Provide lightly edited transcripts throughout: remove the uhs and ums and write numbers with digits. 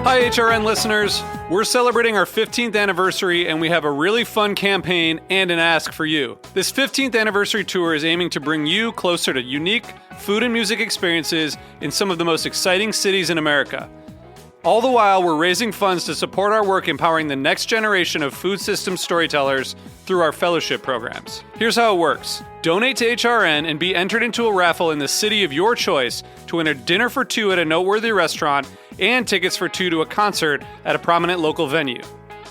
Hi, HRN listeners. We're celebrating our 15th anniversary, and we have a really fun campaign and an ask for you. This 15th anniversary tour is aiming to bring you closer to unique food and music experiences in some of the most exciting cities in America. All the while, we're raising funds to support our work empowering the next generation of food systems storytellers through our fellowship programs. Here's how it works. Donate to HRN and be entered into a raffle in the city of your choice to win a dinner for two at a noteworthy restaurant and tickets for two to a concert at a prominent local venue.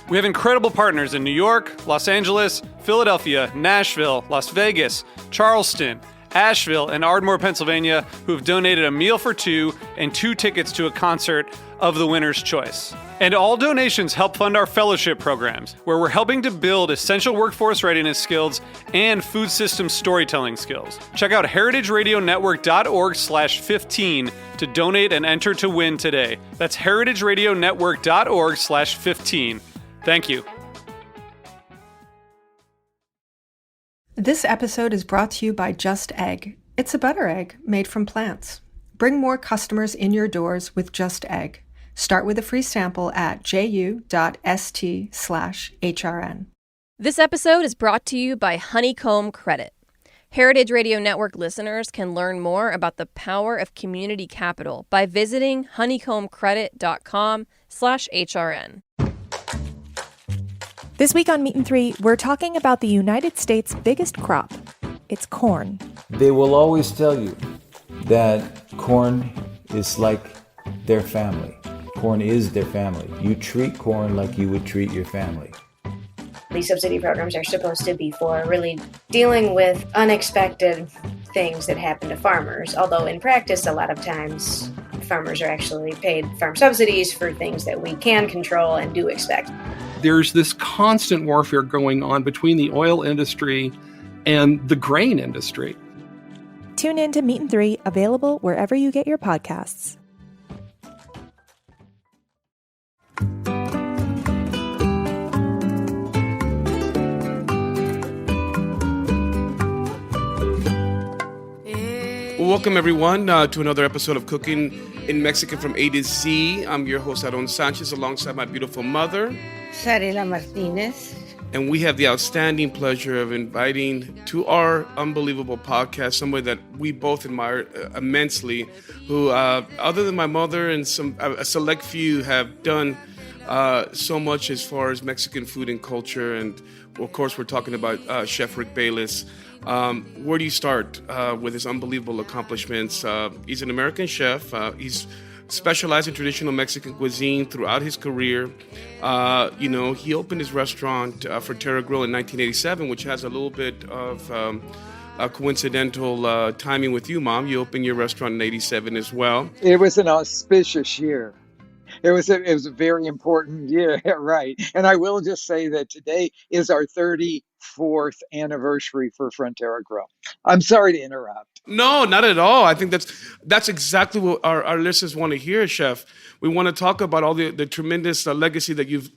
We have incredible partners in New York, Los Angeles, Philadelphia, Nashville, Las Vegas, Charleston, Asheville, and Ardmore, Pennsylvania, who have donated a meal for two and two tickets to a concert of the winner's choice. And all donations help fund our fellowship programs, where we're helping to build essential workforce readiness skills and food system storytelling skills. Check out heritageradionetwork.org/15 to donate and enter to win today. That's heritageradionetwork.org/15. Thank you. This episode is brought to you by Just Egg. It's a butter egg made from plants. Bring more customers in your doors with Just Egg. Start with a free sample at ju.st/HRN. This episode is brought to you by Honeycomb Credit. Heritage Radio Network listeners can learn more about the power of community capital by visiting honeycombcredit.com/HRN. This week on Meat and Three, we're talking about the United States' biggest crop. It's corn. They will always tell you that corn is like their family. Corn is their family. You treat corn like you would treat your family. These subsidy programs are supposed to be for really dealing with unexpected things that happen to farmers, although in practice, a lot of times, farmers are actually paid farm subsidies for things that we can control and do expect. There's this constant warfare going on between the oil industry and the grain industry. Tune in to Meat and Three, available wherever you get your podcasts. Welcome, everyone, to another episode of Cooking in Mexican from A to Z. I'm your host, Aarón Sanchez, alongside my beautiful mother, Zarela Martinez. And we have the outstanding pleasure of inviting to our unbelievable podcast somebody that we both admire immensely, who, other than my mother and a select few, have done so much as far as Mexican food and culture. And, of course, we're talking about Chef Rick Bayless. Where do you start with his unbelievable accomplishments? He's an American chef. He's specialized in traditional Mexican cuisine throughout his career. He opened his restaurant Frontera Grill in 1987, which has a little bit of a coincidental timing with you, Mom. You opened your restaurant in 87 as well. It was an auspicious year. It was a very important year, right? And I will just say that today is our 34th anniversary for Frontera Grill. I'm sorry to interrupt. No, not at all. I think that's exactly what our listeners want to hear, Chef. We want to talk about all the tremendous legacy that you've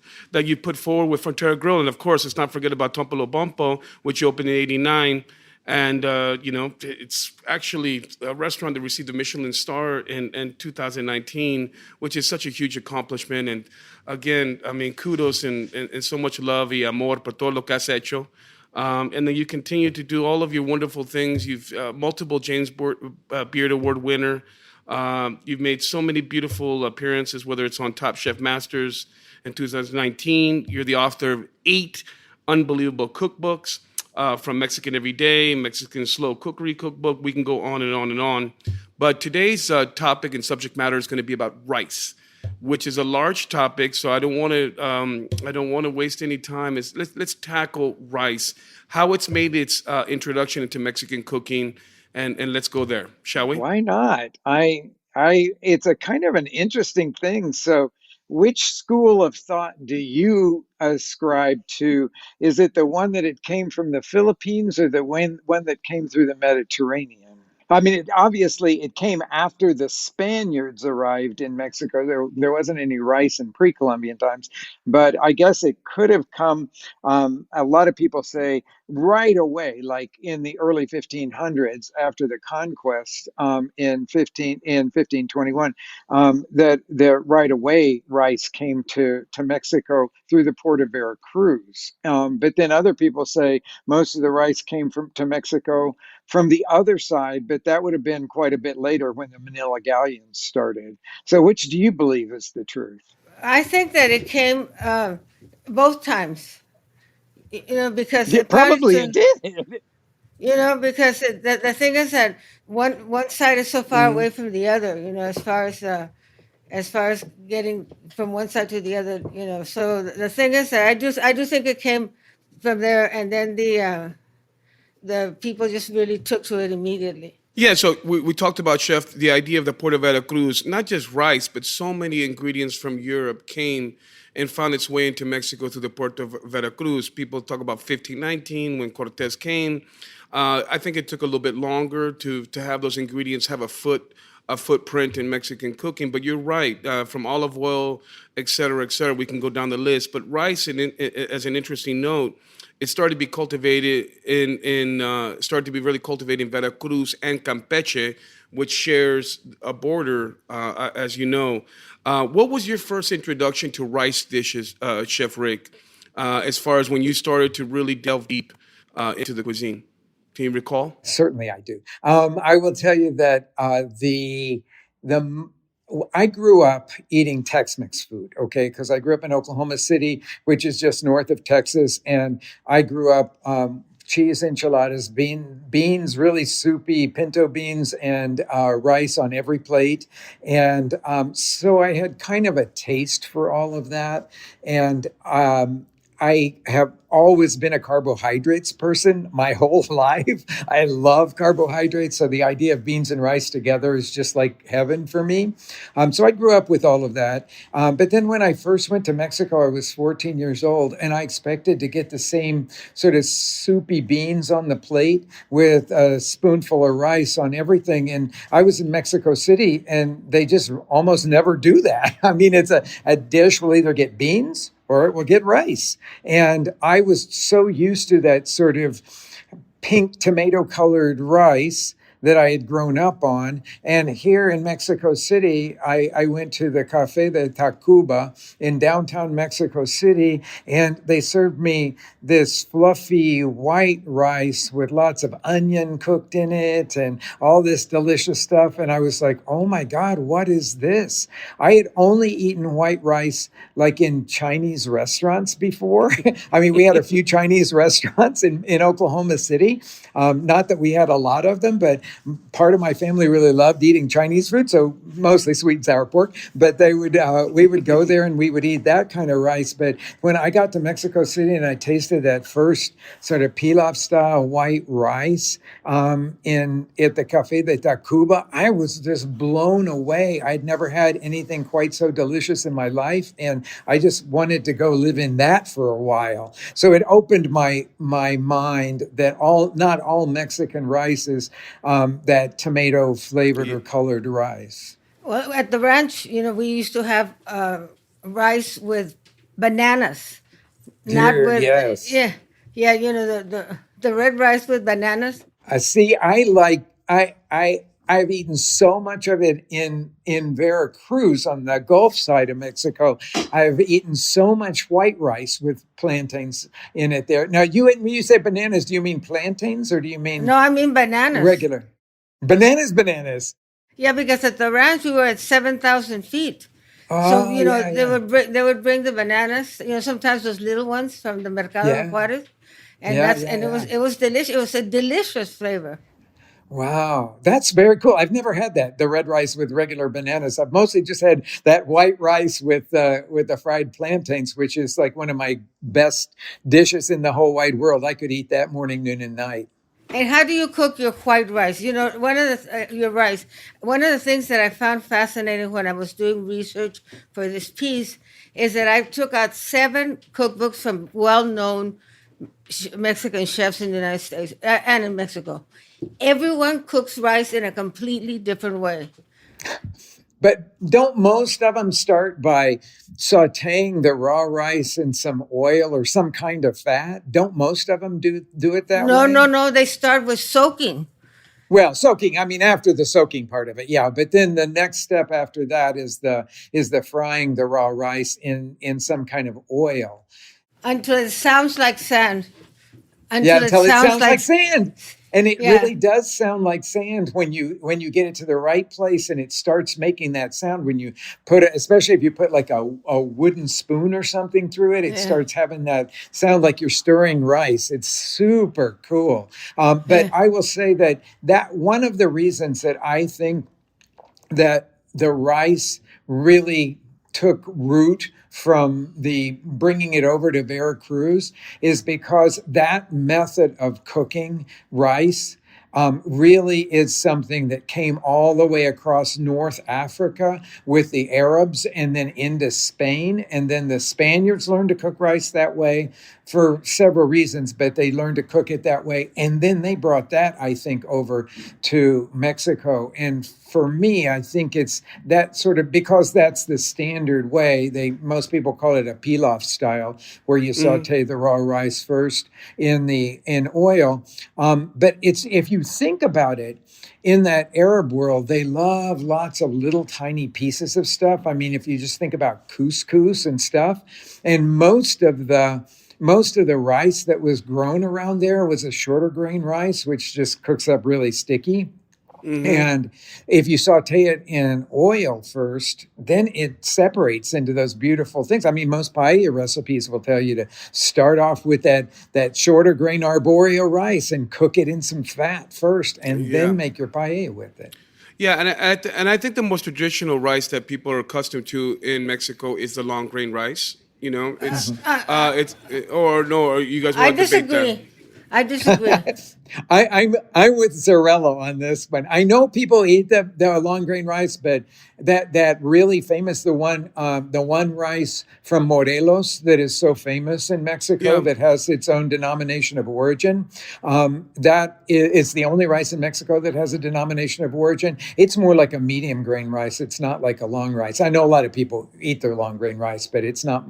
put forward with Frontera Grill, and of course, let's not forget about Tompolo Bompo, which you opened in '89. And, it's actually a restaurant that received a Michelin star in 2019, which is such a huge accomplishment. And again, I mean, kudos and so much love y amor por todo lo que has hecho. And then you continue to do all of your wonderful things. You've multiple James Beard Award winner. You've made so many beautiful appearances, whether it's on Top Chef Masters in 2019. You're the author of 8 unbelievable cookbooks. From Mexican Every Day, Mexican Slow Cookery Cookbook. We can go on and on and on. But today's topic and subject matter is going to be about rice, which is a large topic. So I don't want to waste any time. Let's tackle rice, how it's made its introduction into Mexican cooking, and let's go there, shall we? Why not? It's a kind of an interesting thing. So, which school of thought do you ascribe to? Is it the one that it came from the Philippines or the one that came through the Mediterranean? I mean, obviously, it came after the Spaniards arrived in Mexico. There wasn't any rice in pre-Columbian times, but I guess it could have come. A lot of people say right away, like in the early 1500s, after the conquest in 1521, that right away rice came to Mexico through the port of Veracruz. But then other people say most of the rice came from to Mexico from the other side, but that would have been quite a bit later when the Manila galleons started. So, which do you believe is the truth? I think that it came both times, because Yeah, prior probably it to, did. because the thing is that one side is so far Mhm. away from the other, as far as getting from one side to the other, So the thing is that I do think it came from there, and then the people just really took to it immediately. Yeah, so we talked about, Chef, the idea of the Port of Veracruz. Not just rice, but so many ingredients from Europe came and found its way into Mexico through the Port of Veracruz. People talk about 1519 when Cortez came. I think it took a little bit longer to have those ingredients have a footprint in Mexican cooking. But you're right, from olive oil, et cetera, we can go down the list. But rice, as an interesting note, it started to be cultivated started to be really cultivated in Veracruz and Campeche, which shares a border, as you know. What was your first introduction to rice dishes, Chef Rick, as far as when you started to really delve deep into the cuisine? Can you recall? Certainly, I do. I will tell you that the I grew up eating Tex-Mex food, okay, because I grew up in Oklahoma City, which is just north of Texas, and I grew up cheese enchiladas, beans, really soupy pinto beans, and rice on every plate, and so I had kind of a taste for all of that, and I have always been a carbohydrates person my whole life. I love carbohydrates. So the idea of beans and rice together is just like heaven for me. So I grew up with all of that. But then when I first went to Mexico, I was 14 years old and I expected to get the same sort of soupy beans on the plate with a spoonful of rice on everything. And I was in Mexico City and they just almost never do that. I mean, it's a dish will either get beans or it will get rice. And I was so used to that sort of pink tomato colored rice that I had grown up on. And here in Mexico City, I went to the Café de Tacuba in downtown Mexico City, and they served me this fluffy white rice with lots of onion cooked in it and all this delicious stuff. And I was like, oh my God, what is this? I had only eaten white rice like in Chinese restaurants before. I mean, we had a few Chinese restaurants in Oklahoma City. Not that we had a lot of them, but part of my family really loved eating Chinese food, so mostly sweet and sour pork. But we would go there and we would eat that kind of rice. But when I got to Mexico City and I tasted that first sort of pilaf style white rice at the Café de Tacuba, I was just blown away. I'd never had anything quite so delicious in my life, and I just wanted to go live in that for a while. So it opened my mind that not all Mexican rice is that tomato flavored or colored rice. Well, at the ranch, we used to have rice with bananas, not Dear, with yes. yeah, the red rice with bananas. See, I've eaten so much of it in Veracruz on the Gulf side of Mexico. I've eaten so much white rice with plantains in it there. Now, when you say bananas, do you mean plantains or do you mean No, I mean bananas. regular? Bananas. Yeah, because at the ranch we were at 7,000 feet. So Oh, yeah, they yeah. would bring the bananas. Sometimes those little ones from the Mercado de Yeah, Juarez, and yeah, yeah, it was yeah. delicious. It was a delicious flavor. Wow, that's very cool. I've never had that, the red rice with regular bananas. I've mostly just had that white rice with the fried plantains, which is like one of my best dishes in the whole wide world. I could eat that morning, noon, and night. And how do you cook your white rice? Your rice. One of the things that I found fascinating when I was doing research for this piece is that I took out 7 cookbooks from well-known Mexican chefs in the United States and in Mexico. Everyone cooks rice in a completely different way. But don't most of them start by sauteing the raw rice in some oil or some kind of fat? Don't most of them do it that No, way? no. They start with soaking. Well, soaking, I mean after the soaking part of it. Yeah, but then the next step after that is the frying the raw rice in some kind of oil. Until it sounds like sand. Yeah, until it sounds like sand. And it Yeah. really does sound like sand when you get it to the right place and it starts making that sound when you put it, especially if you put like a wooden spoon or something through it, it starts having that sound like you're stirring rice. It's super cool. But I will say that one of the reasons that I think that the rice really took root from the bringing it over to Veracruz is because that method of cooking rice really is something that came all the way across North Africa with the Arabs and then into Spain. And then the Spaniards learned to cook rice that way for several reasons, but they learned to cook it that way. And then they brought that, I think, over to Mexico. And for me, I think it's that sort of, because that's the standard way. Most people call it a pilaf style, where you saute the raw rice first in oil. But it's, if you think about it, in that Arab world, they love lots of little tiny pieces of stuff. I mean, if you just think about couscous and stuff, and most of the rice that was grown around there was a shorter grain rice, which just cooks up really sticky. And if you saute it in oil first, then it separates into those beautiful things. I mean, most paella recipes will tell you to start off with that shorter grain arborio rice and cook it in some fat first, and then make your paella with it. Yeah, and I think the most traditional rice that people are accustomed to in Mexico is the long grain rice. You know, or you guys want to debate that? I disagree. I'm with Zarela on this one. I know people eat the long grain rice, but that really famous, the one rice from Morelos that is so famous in Mexico that has its own denomination of origin. That is the only rice in Mexico that has a denomination of origin. It's more like a medium grain rice. It's not like a long rice. I know a lot of people eat their long grain rice, but it's not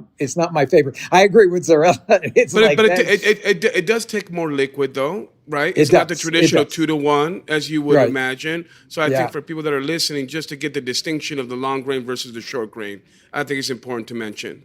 my favorite. I agree with Zarela. It does take more liquid though. Right? It's not the traditional 2-to-1 as you would imagine. So I think for people that are listening, just to get the distinction of the long grain versus the short grain, I think it's important to mention.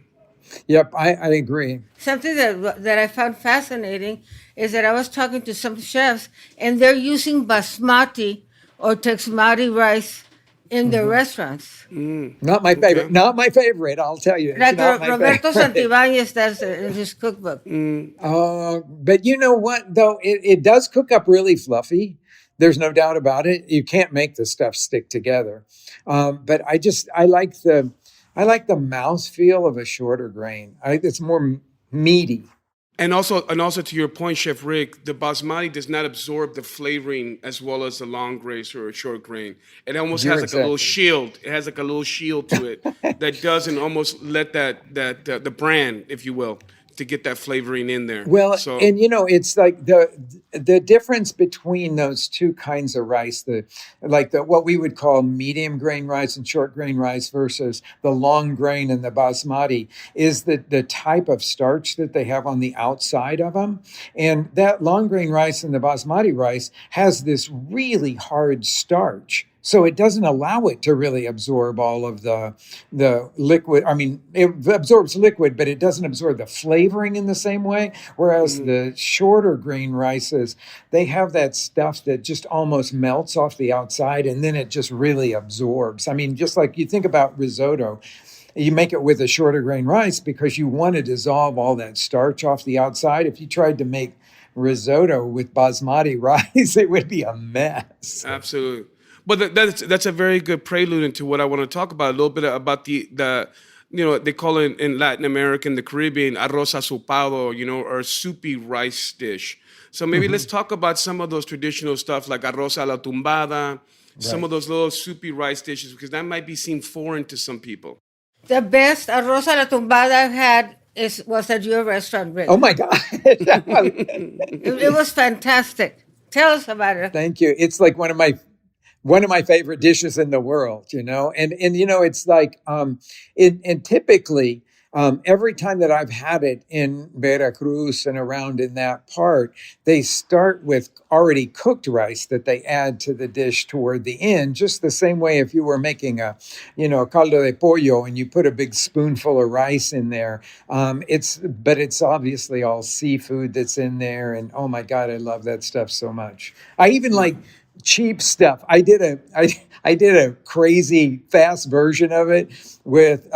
Yep, I agree. Something that I found fascinating is that I was talking to some chefs and they're using basmati or texmari rice in their restaurants. Not my favorite. Okay. Not my favorite, I'll tell you. Like Roberto Santibáñez does in his cookbook. But you know what, though? It does cook up really fluffy. There's no doubt about it. You can't make the stuff stick together. But I like the mouthfeel of a shorter grain. It's more meaty. And also to your point, Chef Rick, the basmati does not absorb the flavoring as well as the long grain or a short grain. It almost has like a little shield. It has like a little shield to it that doesn't almost let the brand, if you will, to get that flavoring in there. Well, and it's like the difference between those two kinds of rice, what we would call medium grain rice and short grain rice versus the long grain and the basmati, is the type of starch that they have on the outside of them. And that long grain rice and the basmati rice has this really hard starch. So it doesn't allow it to really absorb all of the liquid. I mean, it absorbs liquid, but it doesn't absorb the flavoring in the same way. Whereas the shorter grain rices, they have that stuff that just almost melts off the outside, and then it just really absorbs. I mean, just like you think about risotto, you make it with a shorter grain rice because you want to dissolve all that starch off the outside. If you tried to make risotto with basmati rice, it would be a mess. Absolutely. But that's a very good prelude into what I want to talk about, a little bit about the they call it in Latin America and the Caribbean, arroz asopado, or soupy rice dish. So maybe let's talk about some of those traditional stuff like arroz a la tumbada, some of those little soupy rice dishes, because that might be seen foreign to some people. The best arroz a la tumbada I've had was at your restaurant, Rick. Oh my God. It was fantastic. Tell us about it. Thank you. It's like one of my favorite dishes in the world, and it's like and typically every time that I've had it in Veracruz and around in that part, they start with already cooked rice that they add to the dish toward the end, just the same way if you were making a caldo de pollo and you put a big spoonful of rice in there. But it's obviously all seafood that's in there, and oh my God, I love that stuff so much. I even like cheap stuff. I did a crazy fast version of it with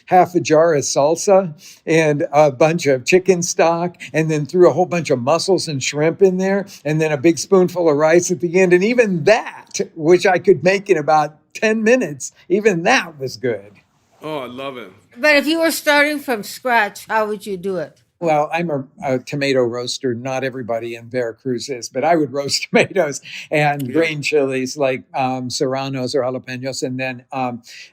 half a jar of salsa and a bunch of chicken stock, and then threw a whole bunch of mussels and shrimp in there, and then a big spoonful of rice at the end. And even that, which I could make in about 10 minutes, even that was good. Oh, I love it. But if you were starting from scratch, how would you do it? Well, I'm a tomato roaster. Not everybody in Veracruz is, but I would roast tomatoes and green chilies like serranos or jalapenos, and then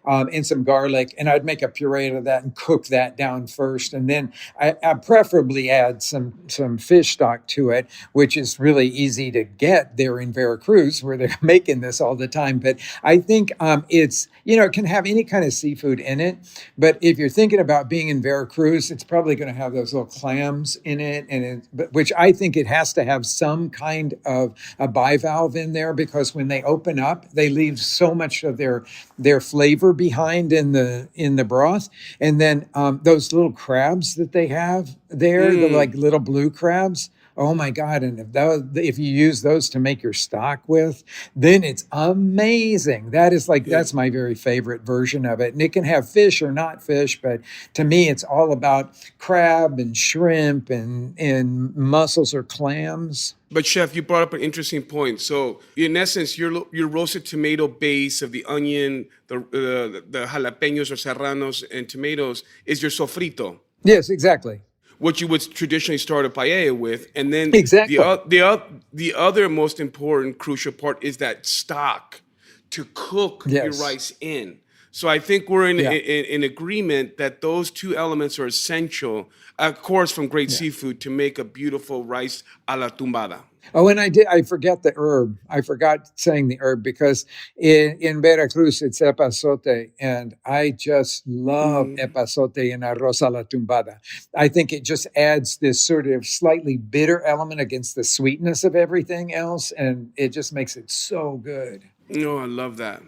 and some garlic. And I'd make a puree of that and cook that down first, and then I preferably add some fish stock to it, which is really easy to get there in Veracruz, where they're making this all the time. But I think it's it can have any kind of seafood in it. But if you're thinking about being in Veracruz, it's probably going to have those little clams in it, which I think it has to have some kind of a bivalve in there, because when they open up, they leave so much of their flavor behind in the broth. And then those little crabs that they have there, the like little blue crabs. Oh my God. And if you use those to make your stock with, then it's amazing. That's my very favorite version of it. And it can have fish or not fish, but to me, it's all about crab and shrimp and mussels or clams. But Chef, you brought up an interesting point. So in essence, your roasted tomato base of the onion, the jalapenos or serranos and tomatoes is your sofrito. Yes, exactly. What you would traditionally start a paella with, and then exactly. the other most important crucial part is that stock to cook your rice in. So I think we're in agreement that those two elements are essential, of course, from great seafood to make a beautiful rice a la tumbada. Oh, and I forget the herb. I forgot saying the herb, because in Veracruz, it's epazote, and I just love epazote in arroz a la tumbada. I think it just adds this sort of slightly bitter element against the sweetness of everything else, and it just makes it so good. No, I love that.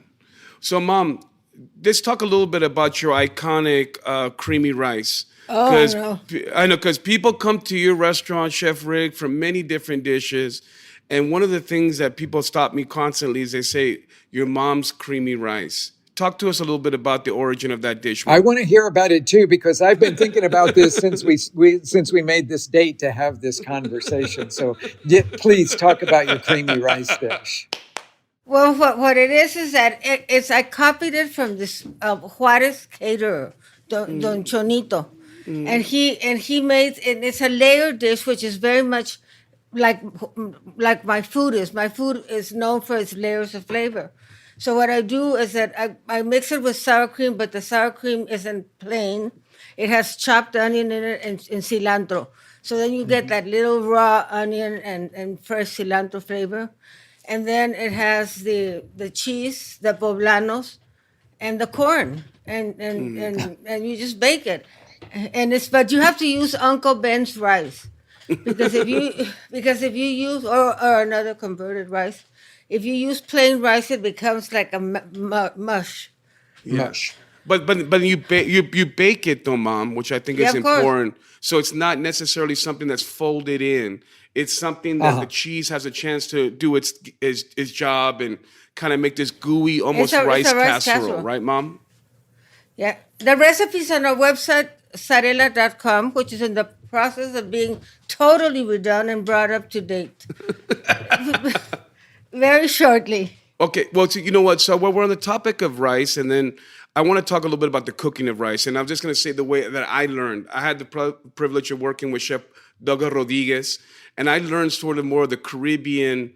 So, Mom, let's talk a little bit about your iconic creamy rice. Oh, no. I know, because people come to your restaurant, Chef Rick, for many different dishes. And one of the things that people stop me constantly is they say, your mom's creamy rice. Talk to us a little bit about the origin of that dish. I want to hear about it too, because I've been thinking about this since we made this date to have this conversation. So please talk about your creamy rice dish. Well, what it is that I copied it from this Juarez caterer, Don Chonito. And he made, and it's a layered dish, which is very much like my food is. My food is known for its layers of flavor. So what I do is that I mix it with sour cream, but the sour cream isn't plain. It has chopped onion in it and cilantro. So then you get that little raw onion and fresh cilantro flavor. And then it has the cheese, the poblanos, and the corn. And you just bake it. But you have to use Uncle Ben's rice, because if you use or another converted rice, if you use plain rice, it becomes like a mush. Mush. But you bake it though, Mom, which I think is important. So it's not necessarily something that's folded in. It's something that the cheese has a chance to do its job and kind of make this gooey, almost rice casserole, right, Mom? Yeah. The recipe's on our website, Zarela.com, which is in the process of being totally redone and brought up to date. Very shortly. Okay, well, so you know what? So we're on the topic of rice, and then I want to talk a little bit about the cooking of rice. And I'm just going to say the way that I learned. I had the privilege of working with Chef Doug Rodriguez, and I learned sort of more of the Caribbean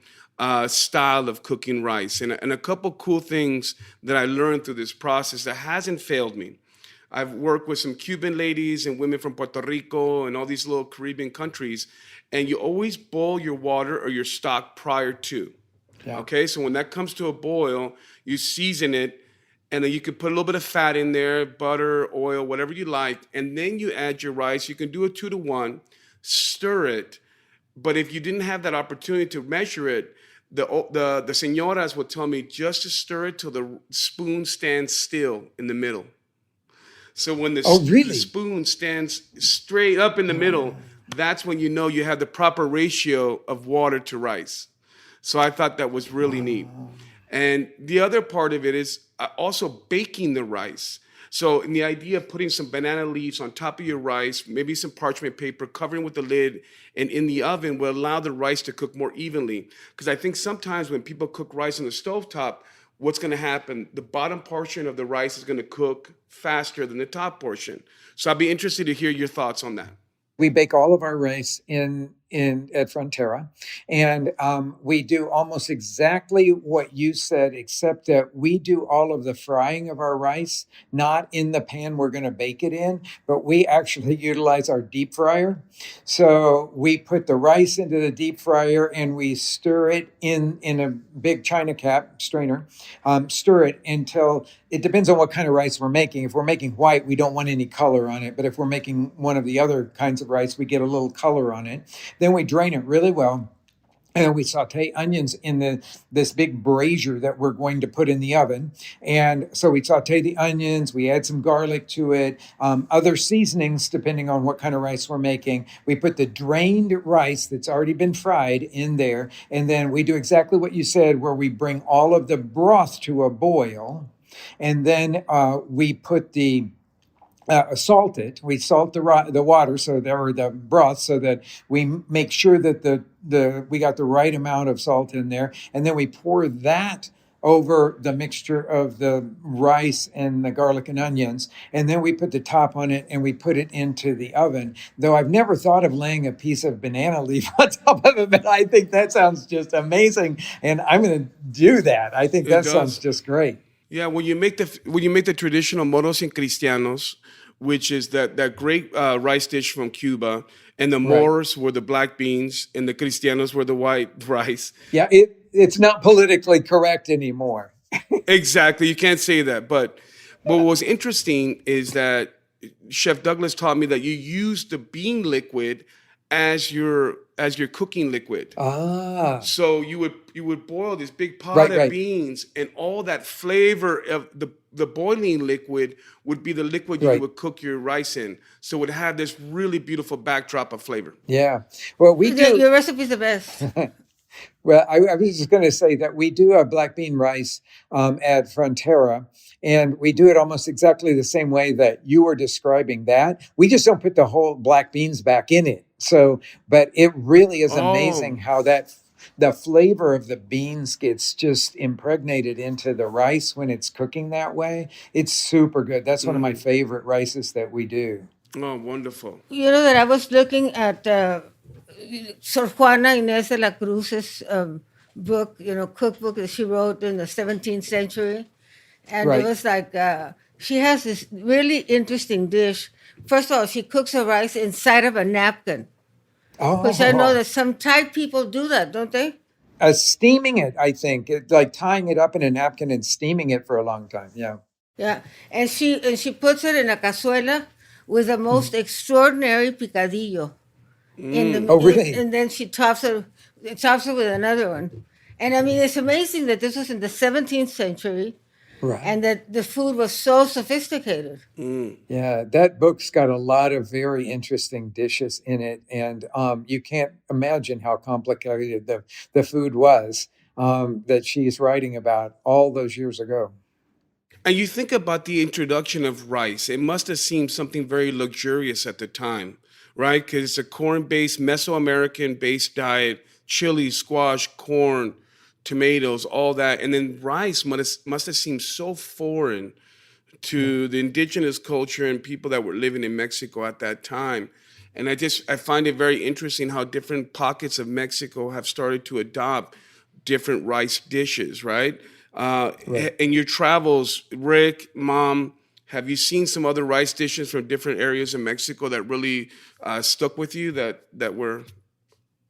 style of cooking rice. And a couple cool things that I learned through this process that hasn't failed me. I've worked with some Cuban ladies and women from Puerto Rico and all these little Caribbean countries. And you always boil your water or your stock prior to. Yeah. Okay, so when that comes to a boil, you season it, and then you can put a little bit of fat in there, butter, oil, whatever you like, and then you add your rice. You can do a 2-to-1, stir it. But if you didn't have that opportunity to measure it, the señoras would tell me just to stir it till the spoon stands still in the middle. So when the spoon stands straight up in the middle, that's when you know you have the proper ratio of water to rice. So I thought that was really neat. And the other part of it is also baking the rice. So in the idea of putting some banana leaves on top of your rice, maybe some parchment paper, covering with the lid, and in the oven will allow the rice to cook more evenly. Because I think sometimes when people cook rice on the stovetop, what's going to happen? The bottom portion of the rice is going to cook faster than the top portion. So I'd be interested to hear your thoughts on that. We bake all of our rice in at Frontera, and we do almost exactly what you said, except that we do all of the frying of our rice not in the pan we're going to bake it in, but we actually utilize our deep fryer. So we put the rice into the deep fryer and we stir it in a big china cap strainer, stir it until it depends on what kind of rice we're making. If we're making white, we don't want any color on it, but if we're making one of the other kinds of rice, we get a little color on it. Then we drain it really well, and we saute onions in this big brazier that we're going to put in the oven. And so we saute the onions, we add some garlic to it, other seasonings depending on what kind of rice we're making. We put the drained rice that's already been fried in there, and then we do exactly what you said, where we bring all of the broth to a boil, and then we put salt it. We salt the water, or the broth, so that we make sure that we got the right amount of salt in there, and then we pour that over the mixture of the rice and the garlic and onions, and then we put the top on it and we put it into the oven. Though I've never thought of laying a piece of banana leaf on top of it, but I think that sounds just amazing, and I'm going to do that. I think that sounds just great. Yeah, when you make the traditional moros and cristianos, which is that great rice dish from Cuba, and the moros were the black beans, and the cristianos were the white rice. Yeah, it's not politically correct anymore. Exactly, you can't say that. But what was interesting is that Chef Douglas taught me that you use the bean liquid as your cooking liquid. So you would boil this big pot of beans, and all that flavor of the boiling liquid would be the liquid you would cook your rice in. So it would have this really beautiful backdrop of flavor. Yeah. Well, your recipe's the best. Well, I was just going to say that we do a black bean rice at Frontera, and we do it almost exactly the same way that you were describing that. We just don't put the whole black beans back in it. So, but it really is amazing how the flavor of the beans gets just impregnated into the rice when it's cooking that way. It's super good. That's one of my favorite rices that we do. Oh, wonderful. You know that I was looking at Sor Juana Inés de la Cruz's book, cookbook that she wrote in the 17th century. And it was like, she has this really interesting dish. First of all, she cooks her rice inside of a napkin. Which I know that some Thai people do that, don't they? Steaming it, I think. Like tying it up in a napkin and steaming it for a long time. Yeah. Yeah. And she puts it in a cazuela with the most extraordinary picadillo. Really? And then she tops it with another one. And I mean, it's amazing that this was in the 17th century. Right. And that the food was so sophisticated. Yeah, that book's got a lot of very interesting dishes in it. And you can't imagine how complicated the food was that she's writing about all those years ago. And you think about the introduction of rice. It must have seemed something very luxurious at the time, right? Because it's a corn-based, Mesoamerican-based diet, chili, squash, corn, tomatoes, all that. And then rice must have seemed so foreign to the indigenous culture and people that were living in Mexico at that time. And I find it very interesting how different pockets of Mexico have started to adopt different rice dishes, right? In your travels, Rick, Mom, Have you seen some other rice dishes from different areas in Mexico that really stuck with you, that were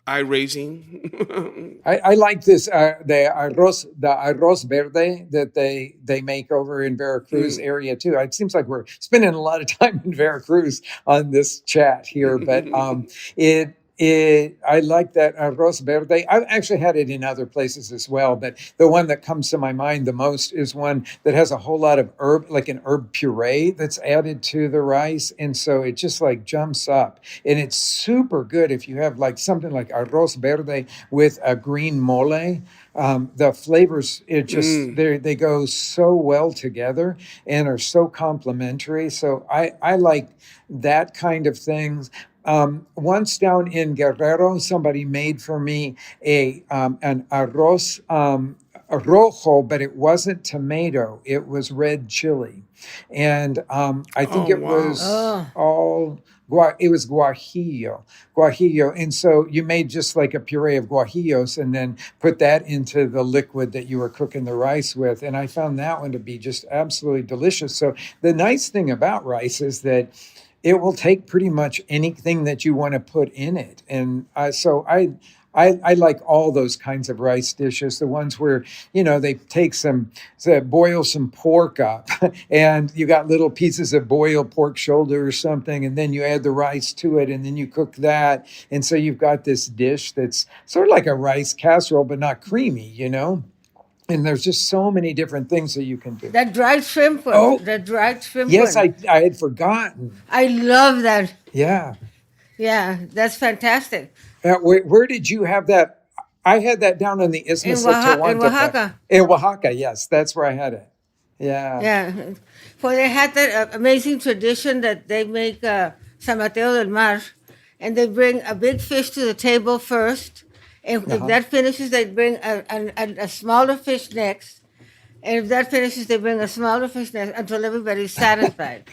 eye-raising? I like this the arroz verde that they make over in Veracruz area too. It seems like we're spending a lot of time in Veracruz on this chat here, but I like that arroz verde. I've actually had it in other places as well, but the one that comes to my mind the most is one that has a whole lot of herb, like an herb puree that's added to the rice, and so it just like jumps up, and it's super good if you have like something like arroz verde with a green mole. The flavors, it just they go so well together and are so complementary. So I like that kind of things. Once down in Guerrero, somebody made for me an arroz rojo, but it wasn't tomato; it was red chili, and I think it was all. It was guajillo, and so you made just like a puree of guajillos, and then put that into the liquid that you were cooking the rice with, and I found that one to be just absolutely delicious. So the nice thing about rice is that it will take pretty much anything that you want to put in it. And so I like all those kinds of rice dishes, the ones where, they take boil some pork up and you got little pieces of boiled pork shoulder or something, and then you add the rice to it and then you cook that. And so you've got this dish that's sort of like a rice casserole, but not creamy, And there's just so many different things that you can do. That dried shrimp one. Oh, the dried shrimp yes, one. I had forgotten. I love that. Yeah. Yeah, that's fantastic. Where did you have that? I had that down on the Isthmus of Tehuantepec. In Oaxaca. In Oaxaca, yes. That's where I had it. Yeah. Yeah. Well, they had that amazing tradition that they make San Mateo del Mar, and they bring a big fish to the table first. And if that finishes, they bring a smaller fish next. And if that finishes, they bring a smaller fish next until everybody's satisfied.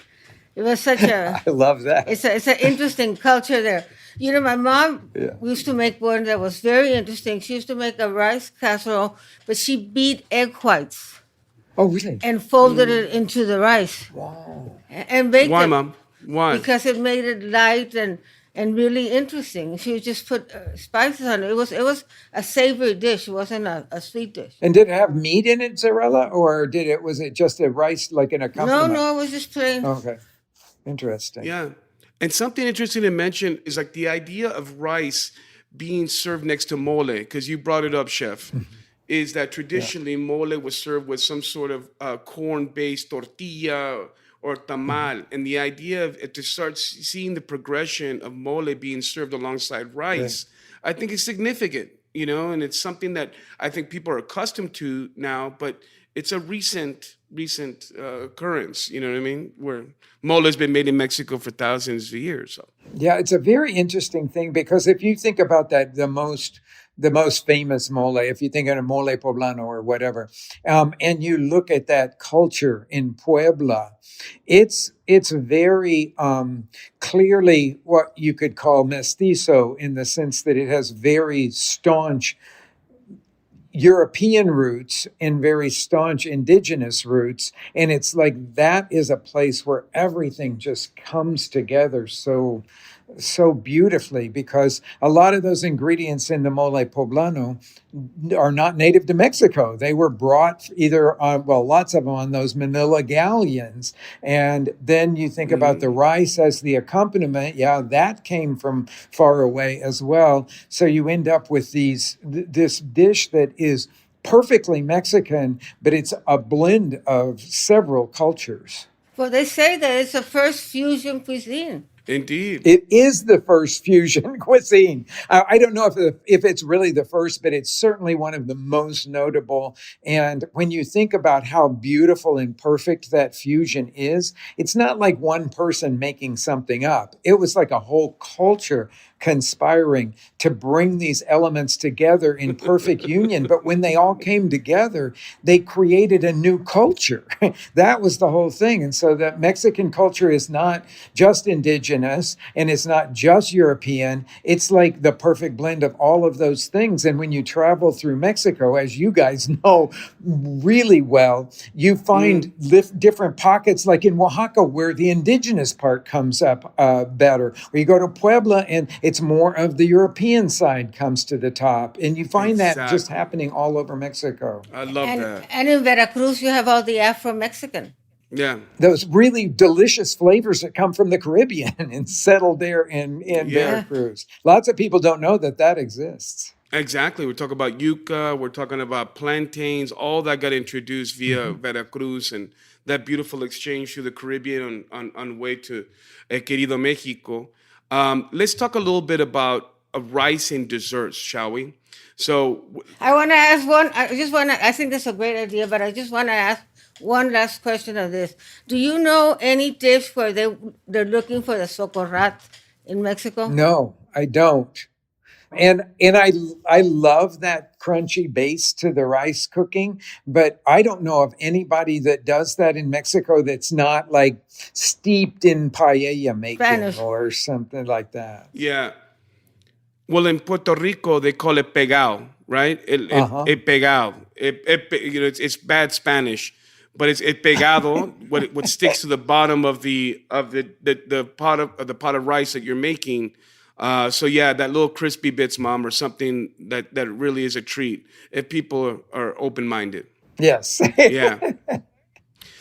It was such a... I love that. It's an interesting culture there. My mom used to make one that was very interesting. She used to make a rice casserole, but she beat egg whites. Oh, really? And folded it into the rice. Wow. And baked it. Why, Mom? Why? Because it made it light and really interesting. She would just put spices on it. It was a savory dish. It wasn't a sweet dish. And did it have meat in it, Zarela, or was it just a rice like an accompaniment? No, it was just plain. Okay, interesting. Yeah, and something interesting to mention is like the idea of rice being served next to mole, because you brought it up, Chef. Is that traditionally mole was served with some sort of corn-based tortilla or tamal, and the idea of to start seeing the progression of mole being served alongside rice, I think is significant, and it's something that I think people are accustomed to now, but it's a recent occurrence, you know what I mean, where mole has been made in Mexico for thousands of years. So. Yeah, it's a very interesting thing, because if you think about that, the most famous mole, if you think of a mole poblano or whatever, and you look at that culture in Puebla, it's very clearly what you could call mestizo, in the sense that it has very staunch European roots and very staunch indigenous roots. And it's like that is a place where everything just comes together so beautifully, because a lot of those ingredients in the mole poblano are not native to Mexico. They were brought either on, lots of them on those Manila galleons. And then you think about the rice as the accompaniment. Yeah, that came from far away as well. So you end up with this dish that is perfectly Mexican, but it's a blend of several cultures. Well, they say that it's the first fusion cuisine. Indeed. It is the first fusion cuisine. I don't know if it's really the first, but it's certainly one of the most notable. And when you think about how beautiful and perfect that fusion is, it's not like one person making something up. It was like a whole culture conspiring to bring these elements together in perfect union. But when they all came together, they created a new culture. That was the whole thing. And so that Mexican culture is not just indigenous and it's not just European. It's like the perfect blend of all of those things. And when you travel through Mexico, as you guys know really well, you find different pockets, like in Oaxaca, where the indigenous part comes up better. Or you go to Puebla and it's more of the European side comes to the top. And you find that just happening all over Mexico. I love that. And in Veracruz, you have all the Afro-Mexican. Yeah. Those really delicious flavors that come from the Caribbean and settle there in Veracruz. Lots of people don't know that exists. Exactly. We're talking about yuca. We're talking about plantains. All that got introduced via Veracruz and that beautiful exchange through the Caribbean on way to Querido Mexico. Let's talk a little bit about rice and desserts, shall we? So I want to ask one. I think that's a great idea, but I just want to ask one last question of this. Do you know any dish where they're looking for the socorrat in Mexico? No, I don't. And I love that crunchy base to the rice cooking, but I don't know of anybody that does that in Mexico that's not like steeped in paella making Spanish. Or something like that. Yeah. Well, in Puerto Rico, they call it pegao, right? El pegao. It's bad Spanish, but it's pegado. what sticks to the bottom of the pot of rice that you're making. So yeah, that little crispy bits, Mom, or something that really is a treat if people are open-minded. Yes. Yeah.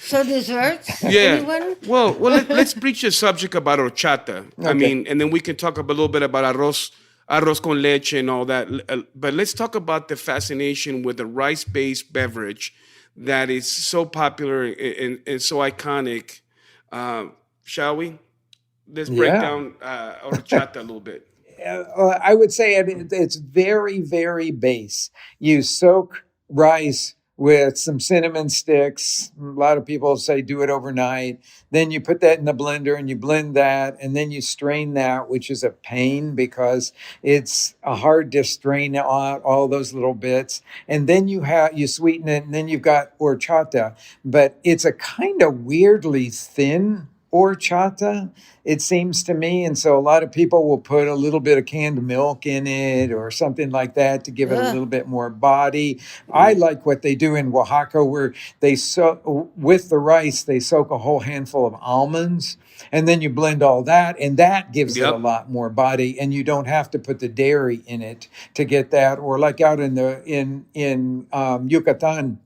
So desserts? Yeah. Anyone? Well, let's breach the subject about horchata. Okay. I mean, and then we can talk a little bit about arroz con leche and all that. But let's talk about the fascination with the rice-based beverage that is so popular and so iconic. Shall we? Let's break down horchata a little bit. I would say it's very, very base. You soak rice with some cinnamon sticks. A lot of people say do it overnight. Then you put that in the blender and you blend that, and then you strain that, which is a pain because it's hard to strain out all those little bits. And then you sweeten it, and then you've got horchata. But it's a kind of weirdly thin horchata, it seems to me. And so a lot of people will put a little bit of canned milk in it or something like that to give it a little bit more body. I like what they do in Oaxaca, where they with the rice, they soak a whole handful of almonds, and then you blend all that, and that gives it a lot more body, and you don't have to put the dairy in it to get that. Or like out in Yucatan,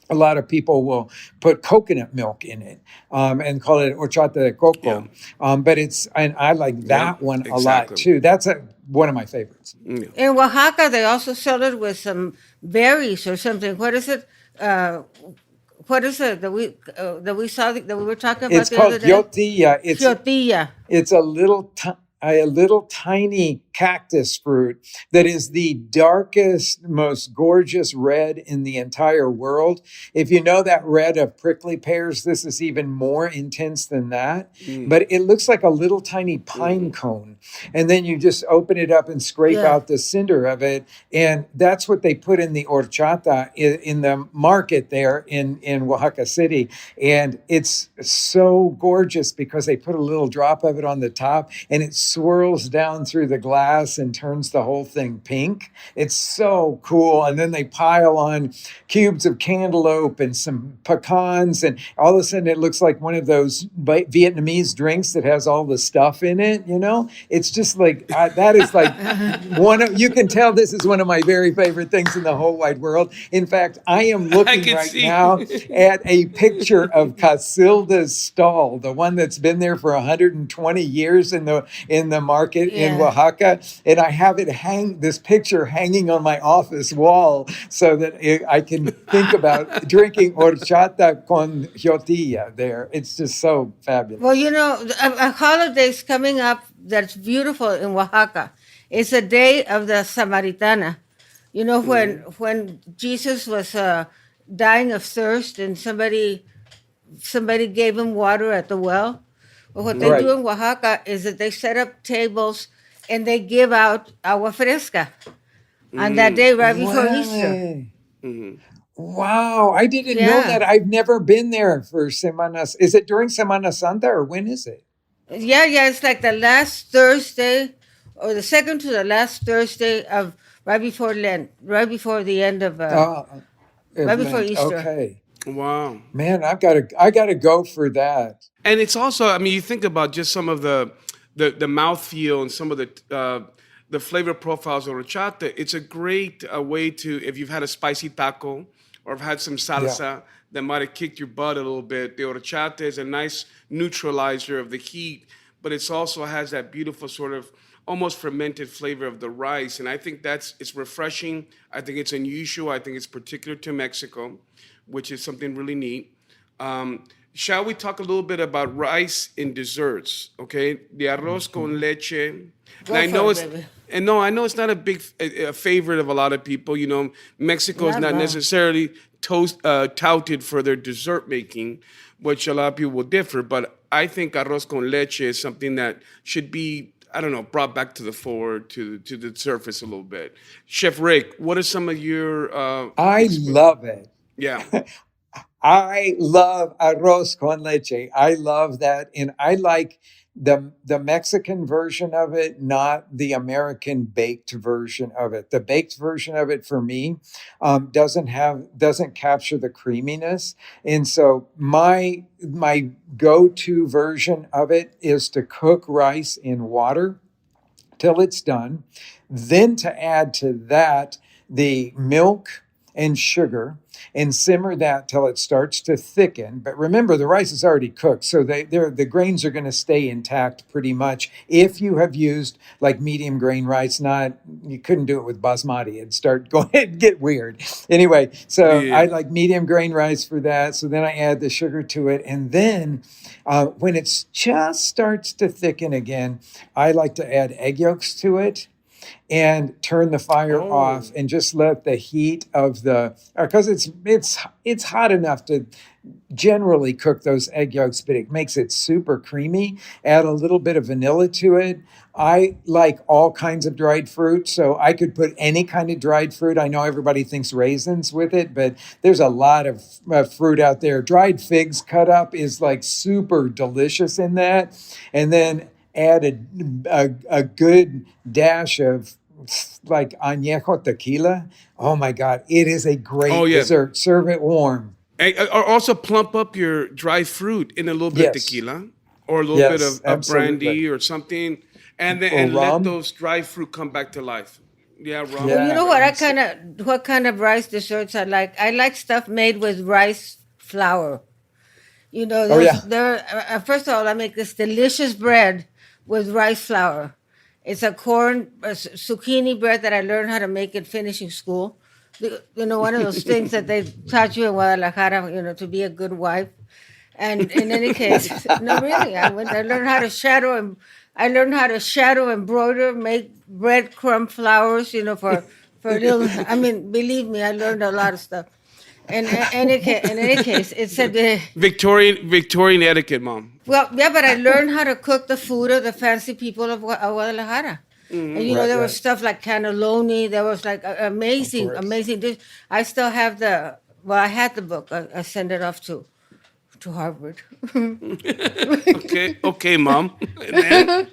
a lot of people will put coconut milk in it and call it horchata de coco. Yeah. But I like that one a lot too. That's one of my favorites. In Oaxaca, they also sell it with some berries or something. What is it? What is it that we saw that we were talking about the other day? It's called yotilla. Yotilla. It's a little tiny cactus fruit that is the darkest, most gorgeous red in the entire world. If you know that red of prickly pears, this is even more intense than that. But it looks like a little tiny pine cone. And then you just open it up and scrape out the cinder of it. And that's what they put in the horchata in the market there in Oaxaca City. And it's so gorgeous because they put a little drop of it on the top, and it swirls down through the glass and turns the whole thing pink. It's so cool. And then they pile on cubes of cantaloupe and some pecans, and all of a sudden it looks like one of those Vietnamese drinks that has all the stuff in it. You know, it's just like that is like you can tell this is one of my very favorite things in the whole wide world. In fact, I am looking now at a picture of Casilda's stall, the one that's been there for 120 years in the market in Oaxaca, and I have this picture hanging on my office wall so that I can think about drinking horchata con yotilla there. It's just so fabulous. Well, you know, a holiday's coming up that's beautiful in Oaxaca. It's a day of the Samaritana. You know, when Jesus was dying of thirst and somebody gave him water at the well. Well, what they do in Oaxaca is that they set up tables and they give out agua fresca on that day right before Easter. Wow. Wow, I didn't know Yeah. that. I've never been there for Semanas. Is it during Semana Santa or when is it? Yeah, it's like the last Thursday or the second to the last Thursday of right before Lent, right before the end of Of right before Lent. Easter. Okay. Wow. Man, I gotta go for that. And it's also, I mean, you think about just some of the mouthfeel and some of the flavor profiles of horchata. It's a great way to, if you've had a spicy taco or have had some salsa that might have kicked your butt a little bit. The horchata is a nice neutralizer of the heat, but it's also has that beautiful sort of almost fermented flavor of the rice. And I think it's refreshing. I think it's unusual. I think it's particular to Mexico, which is something really neat. Shall we talk a little bit about rice in desserts? Okay, the arroz con leche. And I know baby. I know it's not a favorite of a lot of people. You know, Mexico is Not not at all. necessarily touted for their dessert making, which a lot of people will differ. But I think arroz con leche is something that should be, I don't know, brought back to the fore, to the surface a little bit. Chef Rick, what are some of your? I love it. Yeah. I love arroz con leche. I love that. And I like the Mexican version of it, not the American baked version of it. The baked version of it for me doesn't capture the creaminess. And so my go-to version of it is to cook rice in water till it's done, then to add to that the milk and sugar and simmer that till it starts to thicken. But remember, the rice is already cooked, so the grains are going to stay intact pretty much. If you have used like medium grain rice, you couldn't do it with basmati. It'd start going it'd get weird. Anyway, so Yeah. I like medium grain rice for that. So then I add the sugar to it, and then when it just starts to thicken again, I like to add egg yolks to it and turn the fire off and just let the heat of because it's hot enough to generally cook those egg yolks, but it makes it super creamy. Add a little bit of vanilla to it. I like all kinds of dried fruit, so I could put any kind of dried fruit. I know everybody thinks raisins with it, but there's a lot of fruit out there. Dried figs cut up is like super delicious in that. And then add a good dash of like añejo tequila. Oh my God, it is a great dessert. Serve it warm. Or also plump up your dry fruit in a little bit of Yes. tequila or a little bit of absolutely. brandy or something, and then Or and let rum. those dry fruit come back to life. Yeah, rum. Yeah. You know what kind of rice desserts I like? I like stuff made with rice flour. You know, first of all, I make this delicious bread with rice flour. It's a zucchini bread that I learned how to make in finishing school. You know, one of those things that they taught you in Guadalajara, you know, to be a good wife. And in any case, no, really, I learned how to shadow, embroider, make breadcrumb flours, you know, for little. I mean, believe me, I learned a lot of stuff. And in any case, it said Victorian etiquette, Mom. well, yeah, but I learned how to cook the food of the fancy people of Guadalajara. And you know, there was stuff like cannelloni. There was like amazing dish. I still have I had the book. I sent it off to Harvard. Okay, Mom. And then?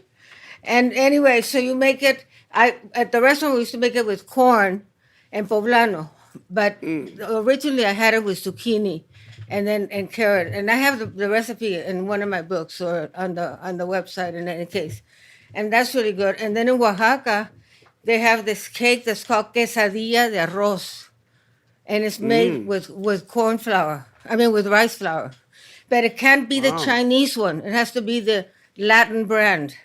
And anyway, so you make it. At the restaurant we used to make it with corn and poblano, but originally I had it with zucchini, and carrot. And I have the recipe in one of my books or on the website. In any case, and that's really good. And then in Oaxaca, they have this cake that's called quesadilla de arroz, and it's made with corn flour. I mean, with rice flour, but it can't be the Chinese one. It has to be the Latin brand.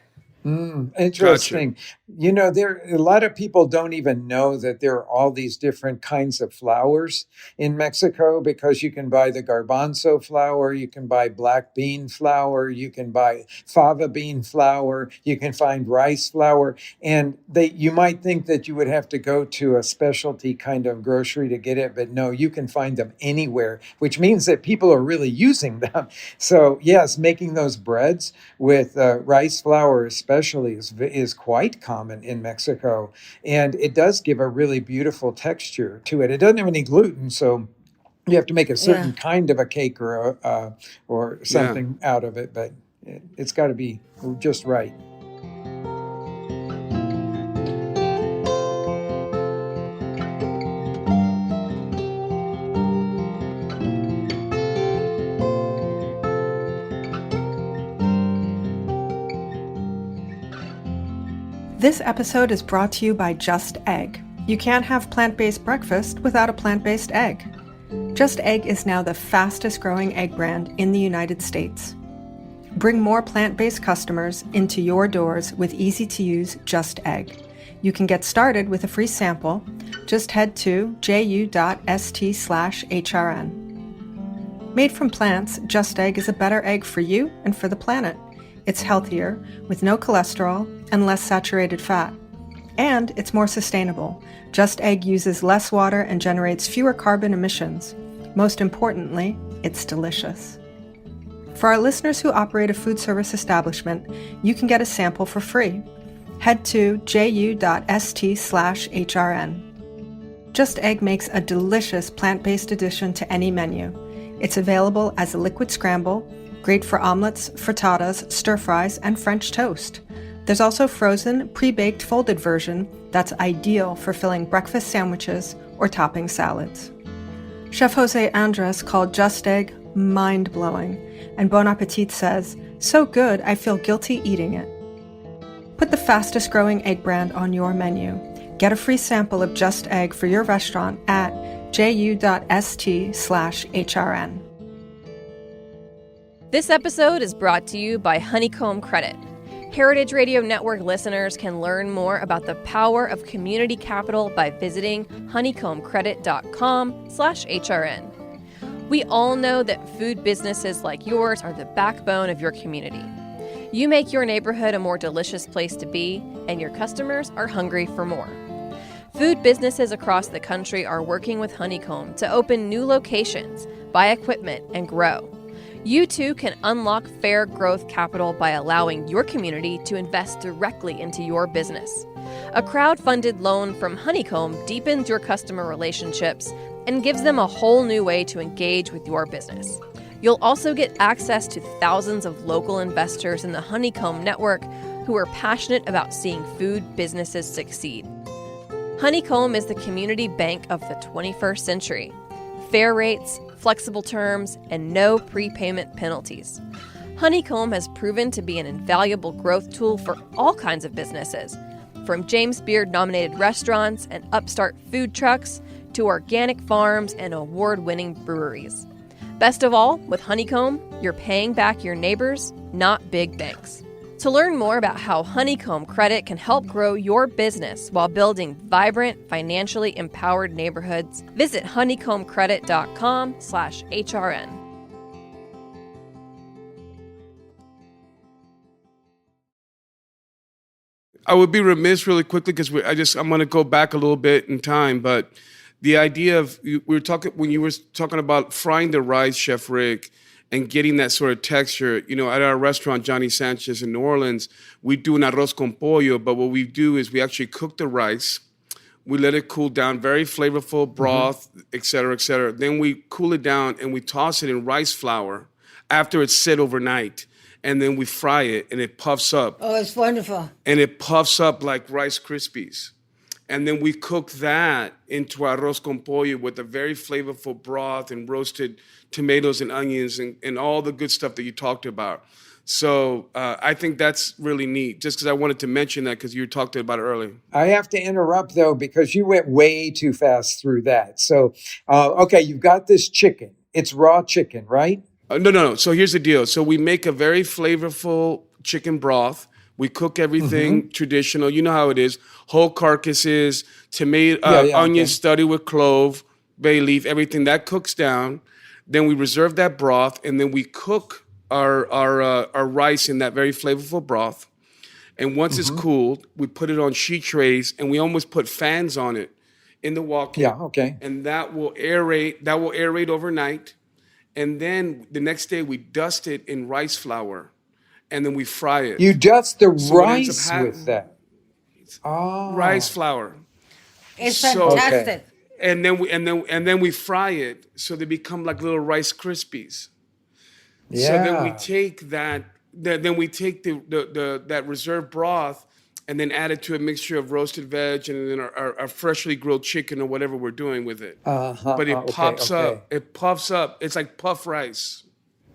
Interesting. Gotcha. You know, a lot of people don't even know that there are all these different kinds of flours in Mexico, because you can buy the garbanzo flour, you can buy black bean flour, you can buy fava bean flour, you can find rice flour, and you might think that you would have to go to a specialty kind of grocery to get it, but no, you can find them anywhere, which means that people are really using them. So yes, making those breads with rice flour especially especially is quite common in Mexico, and it does give a really beautiful texture to it. It doesn't have any gluten, so you have to make a certain kind of a cake or Yeah. something out of it, but it's got to be just right. This episode is brought to you by Just Egg. You can't have plant-based breakfast without a plant-based egg. Just Egg is now the fastest growing egg brand in the United States. Bring more plant-based customers into your doors with easy-to-use Just Egg. You can get started with a free sample. Just head to ju.st/hrn. Made from plants, Just Egg is a better egg for you and for the planet. It's healthier, with no cholesterol and less saturated fat. And it's more sustainable. Just Egg uses less water and generates fewer carbon emissions. Most importantly, it's delicious. For our listeners who operate a food service establishment, you can get a sample for free. Head to ju.st/hrn. Just Egg makes a delicious plant-based addition to any menu. It's available as a liquid scramble, great for omelets, frittatas, stir-fries, and French toast. There's also frozen, pre-baked folded version that's ideal for filling breakfast sandwiches or topping salads. Chef Jose Andres called Just Egg mind-blowing, and Bon Appetit says, "So good, I feel guilty eating it." Put the fastest growing egg brand on your menu. Get a free sample of Just Egg for your restaurant at ju.st/hrn. This episode is brought to you by Honeycomb Credit. Heritage Radio Network listeners can learn more about the power of community capital by visiting honeycombcredit.com/hrn. We all know that food businesses like yours are the backbone of your community. You make your neighborhood a more delicious place to be, and your customers are hungry for more. Food businesses across the country are working with Honeycomb to open new locations, buy equipment, and grow. You too can unlock fair growth capital by allowing your community to invest directly into your business. A crowd-funded loan from Honeycomb deepens your customer relationships and gives them a whole new way to engage with your business. You'll also get access to thousands of local investors in the Honeycomb network who are passionate about seeing food businesses succeed. Honeycomb is the community bank of the 21st century. Fair rates, flexible terms, and no prepayment penalties. Honeycomb has proven to be an invaluable growth tool for all kinds of businesses, from James Beard-nominated restaurants and upstart food trucks to organic farms and award-winning breweries. Best of all, with Honeycomb, you're paying back your neighbors, not big banks. To learn more about how Honeycomb Credit can help grow your business while building vibrant, financially empowered neighborhoods, visit honeycombcredit.com/hrn. I would be remiss really quickly because I'm going to go back a little bit in time, but the idea of when you were talking about frying the rice, Chef Rick, and getting that sort of texture, at our restaurant, Johnny Sanchez in New Orleans, we do an arroz con pollo, but what we do is we actually cook the rice, we let it cool down, very flavorful broth, et cetera, et cetera. Then we cool it down and we toss it in rice flour after it's set overnight. And then we fry it and it puffs up. Oh, it's wonderful. And it puffs up like Rice Krispies. And then we cook that into arroz con pollo with a very flavorful broth and roasted tomatoes and onions and all the good stuff that you talked about. So I think that's really neat, just because I wanted to mention that because you talked about it earlier. I have to interrupt, though, because you went way too fast through that. So, okay, you've got this chicken. It's raw chicken, right? No. So here's the deal. So we make a very flavorful chicken broth. We cook everything traditional. You know how it is. Whole carcasses, tomato, onions studded with clove, bay leaf, everything. That cooks down. Then we reserve that broth, and then we cook our rice in that very flavorful broth. And once it's cooled, we put it on sheet trays, and we almost put fans on it in the walk-in. Yeah, okay. And that will aerate overnight. And then the next day we dust it in rice flour. and then we fry it. You dust the So what ends up rice hap- with that. Oh, rice flour. It's So fantastic. and then we fry it so they become like little Rice Krispies. So then we yeah. take then we take the that reserve broth and then add it to a mixture of roasted veg and then our freshly grilled chicken or whatever we're doing with it. But it Okay, pops okay. up. It puffs up. It's like puff rice,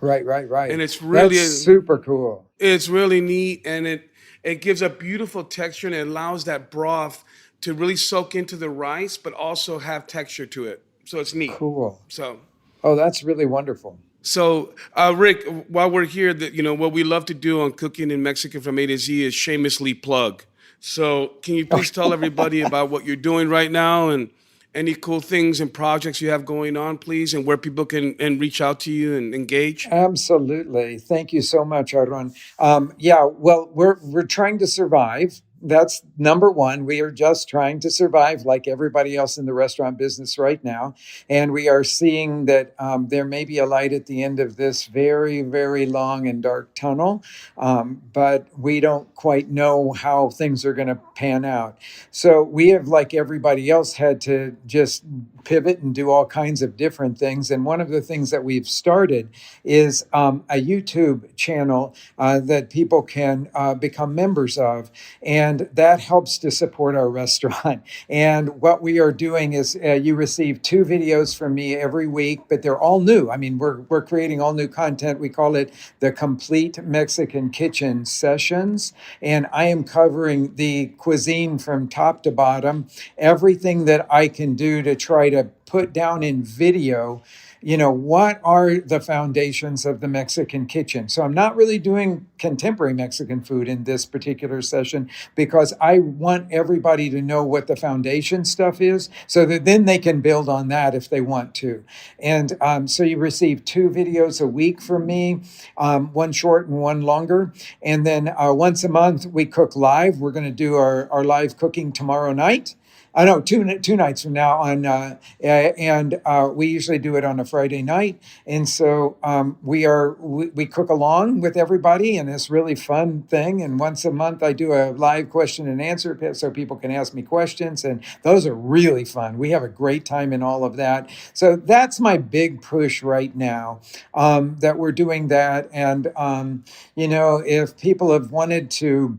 Right. and it's That's super cool. it's really neat, and it gives a beautiful texture and it allows that broth to really soak into the rice, but also have texture to it. So it's neat. Cool. So. Oh, that's really wonderful. So, Rick, while we're here, what we love to do on Cooking in Mexican from A to Z is shamelessly plug. So, can you please tell everybody about what you're doing right now and any cool things and projects you have going on, please, and where people can and reach out to you and engage? Absolutely. Thank you so much, Aarón. Yeah, well, we're trying to survive. That's number one. We are just trying to survive like everybody else in the restaurant business right now. And we are seeing that there may be a light at the end of this very, very long and dark tunnel, but we don't quite know how things are going to pan out. So we have, like everybody else, had to just pivot and do all kinds of different things. And one of the things that we've started is a YouTube channel that people can become members of. And that helps to support our restaurant. And what we are doing is you receive 2 videos from me every week, but they're all new. I mean, we're creating all new content. We call it the Complete Mexican Kitchen Sessions. And I am covering the cuisine from top to bottom, everything that I can do to try to put down in video, what are the foundations of the Mexican kitchen? So I'm not really doing contemporary Mexican food in this particular session because I want everybody to know what the foundation stuff is so that then they can build on that if they want to. And so you receive 2 videos a week from me, one short and one longer. And then once a month, we cook live. We're going to do our live cooking tomorrow night. I know two nights from now and we usually do it on a Friday night, and so we cook along with everybody, and it's really fun thing. And once a month, I do a live question and answer so people can ask me questions, and those are really fun. We have a great time in all of that. So that's my big push right now, that we're doing that. And if people have wanted to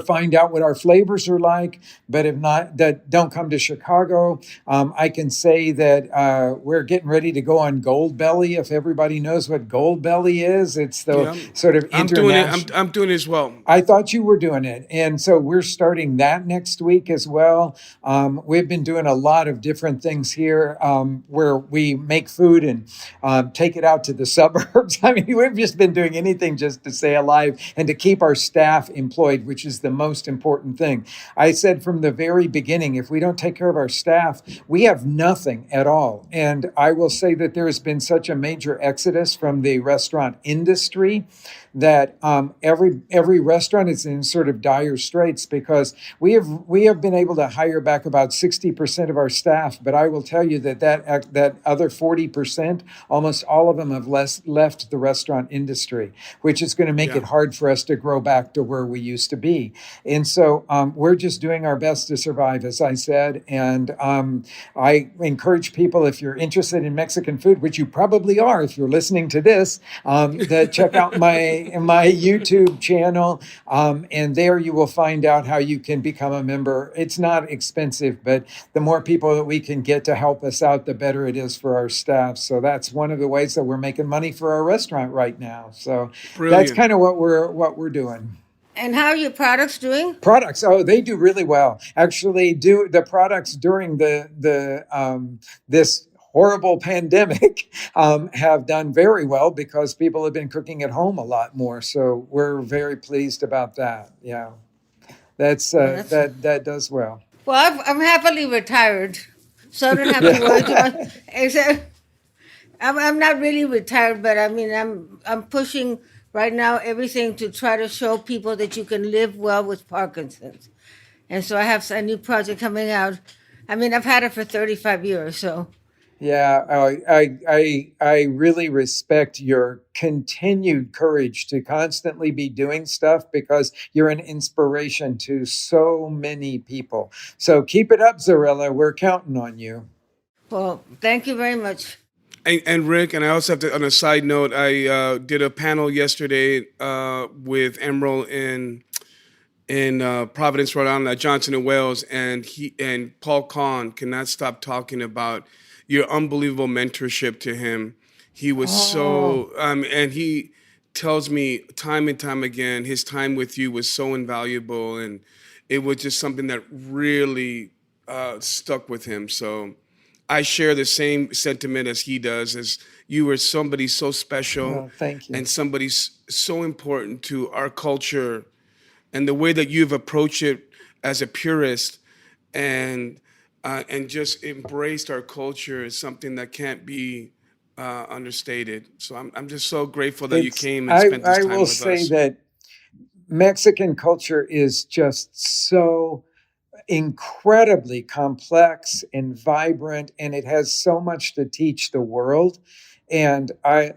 find out what our flavors are like, but if not, that don't come to Chicago. I can say that we're getting ready to go on Gold Belly. If everybody knows what Gold Belly is, it's the sort of international. I'm doing it as well. I thought you were doing it. And so we're starting that next week as well. We've been doing a lot of different things here where we make food and take it out to the suburbs. I mean, we've just been doing anything just to stay alive and to keep our staff employed, which is the most important thing. I said from the very beginning, if we don't take care of our staff, we have nothing at all. And I will say that there has been such a major exodus from the restaurant industry that every restaurant is in sort of dire straits because we have been able to hire back about 60% of our staff. But I will tell you that other 40%, almost all of them have left the restaurant industry, which is going to make it hard for us to grow back to where we used to be. And so we're just doing our best to survive, as I said. And I encourage people, if you're interested in Mexican food, which you probably are if you're listening to this, to check out my YouTube channel. And there you will find out how you can become a member. It's not expensive, but the more people that we can get to help us out, the better it is for our staff. So that's one of the ways that we're making money for our restaurant right now. So That's kind of what we're doing. And how are your products doing? Products, they do really well. Actually, do the products during the this horrible pandemic have done very well because people have been cooking at home a lot more. So we're very pleased about that. Yeah, that does well. Well, I'm happily retired, so I don't have to worry too much. Except I'm not really retired, but I mean I'm pushing right now everything to try to show people that you can live well with Parkinson's. And so I have a new project coming out. I mean, I've had it for 35 years, so Yeah, I really respect your continued courage to constantly be doing stuff because you're an inspiration to so many people. So keep it up, Zarela. We're counting on you. Well, thank you very much. And Rick, and I also have to, on a side note, I did a panel yesterday with Emerald in Providence, Rhode Island, at Johnson and Wales, and Paul Kahn cannot stop talking about your unbelievable mentorship to him. He was and he tells me time and time again, his time with you was so invaluable, and it was just something that really stuck with him. So I share the same sentiment as he does, as you were somebody so special. Oh, thank you. And somebody so important to our culture, and the way that you've approached it as a purist and just embraced our culture is something that can't be understated. So I'm just so grateful that you came and spent this time with us. I will say that Mexican culture is just so incredibly complex and vibrant, and it has so much to teach the world. And I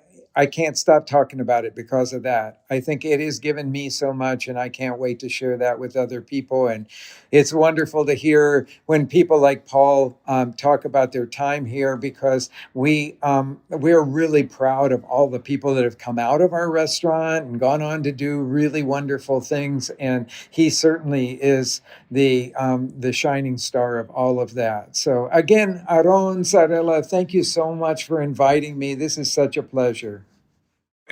can't stop talking about it because of that. I think it has given me so much, and I can't wait to share that with other people. And it's wonderful to hear when people like Paul talk about their time here, because we're really proud of all the people that have come out of our restaurant and gone on to do really wonderful things. And he certainly is the shining star of all of that. So again, Aarón, Zarela, thank you so much for inviting me. This is such a pleasure.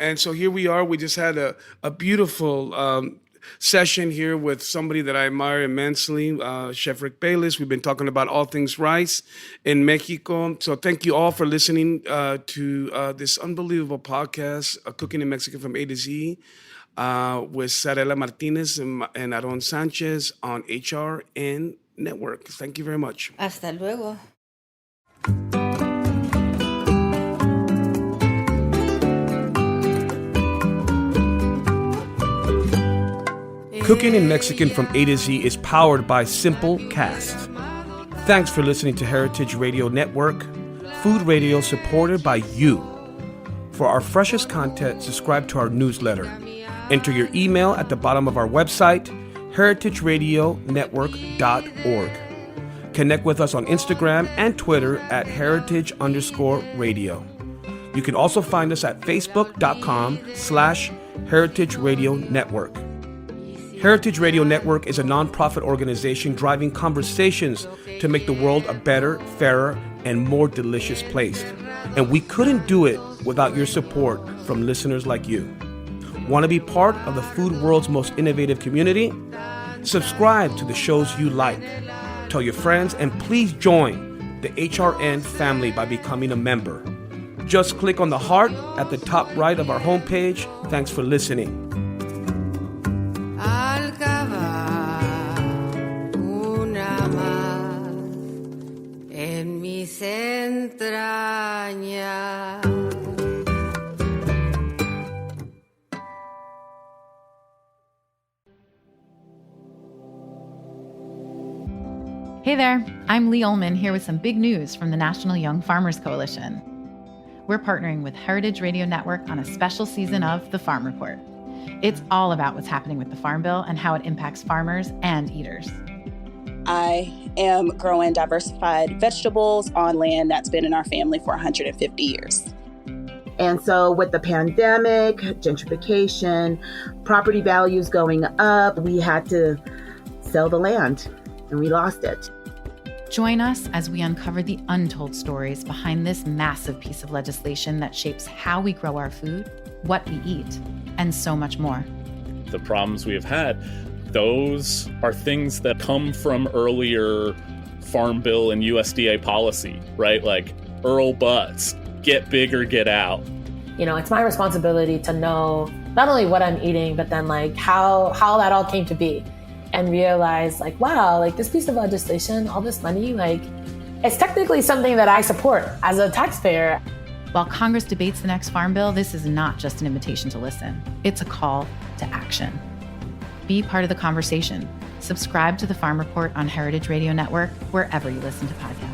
And so here we are. We just had a beautiful session here with somebody that I admire immensely, Chef Rick Bayless. We've been talking about all things rice in Mexico. So thank you all for listening to this unbelievable podcast, Cooking in Mexico from A to Z, with Zarela Martinez and Aarón Sanchez on HRN Network. Thank you very much. Hasta luego. Cooking in Mexican from A to Z is powered by Simple Cast. Thanks for listening to Heritage Radio Network, food radio supported by you. For our freshest content, subscribe to our newsletter. Enter your email at the bottom of our website, heritageradionetwork.org. Connect with us on Instagram and Twitter at heritage_radio. You can also find us at facebook.com/Heritage Radio Network. Heritage Radio Network is a nonprofit organization driving conversations to make the world a better, fairer, and more delicious place. And we couldn't do it without your support from listeners like you. Want to be part of the food world's most innovative community? Subscribe to the shows you like. Tell your friends, and please join the HRN family by becoming a member. Just click on the heart at the top right of our homepage. Thanks for listening. Hey there, I'm Lee Ullman here with some big news from the National Young Farmers Coalition. We're partnering with Heritage Radio Network on a special season of The Farm Report. It's all about what's happening with the Farm Bill and how it impacts farmers and eaters. I am growing diversified vegetables on land that's been in our family for 150 years. And so with the pandemic, gentrification, property values going up, we had to sell the land and we lost it. Join us as we uncover the untold stories behind this massive piece of legislation that shapes how we grow our food, what we eat, and so much more. The problems we have had, those are things that come from earlier Farm Bill and USDA policy, right? Like Earl Butts, get big or get out. You know, it's my responsibility to know not only what I'm eating, but then like how that all came to be. And realize like, wow, like this piece of legislation, all this money, like it's technically something that I support as a taxpayer. While Congress debates the next Farm Bill, this is not just an invitation to listen. It's a call to action. Be part of the conversation. Subscribe to the Farm Report on Heritage Radio Network, wherever you listen to podcasts.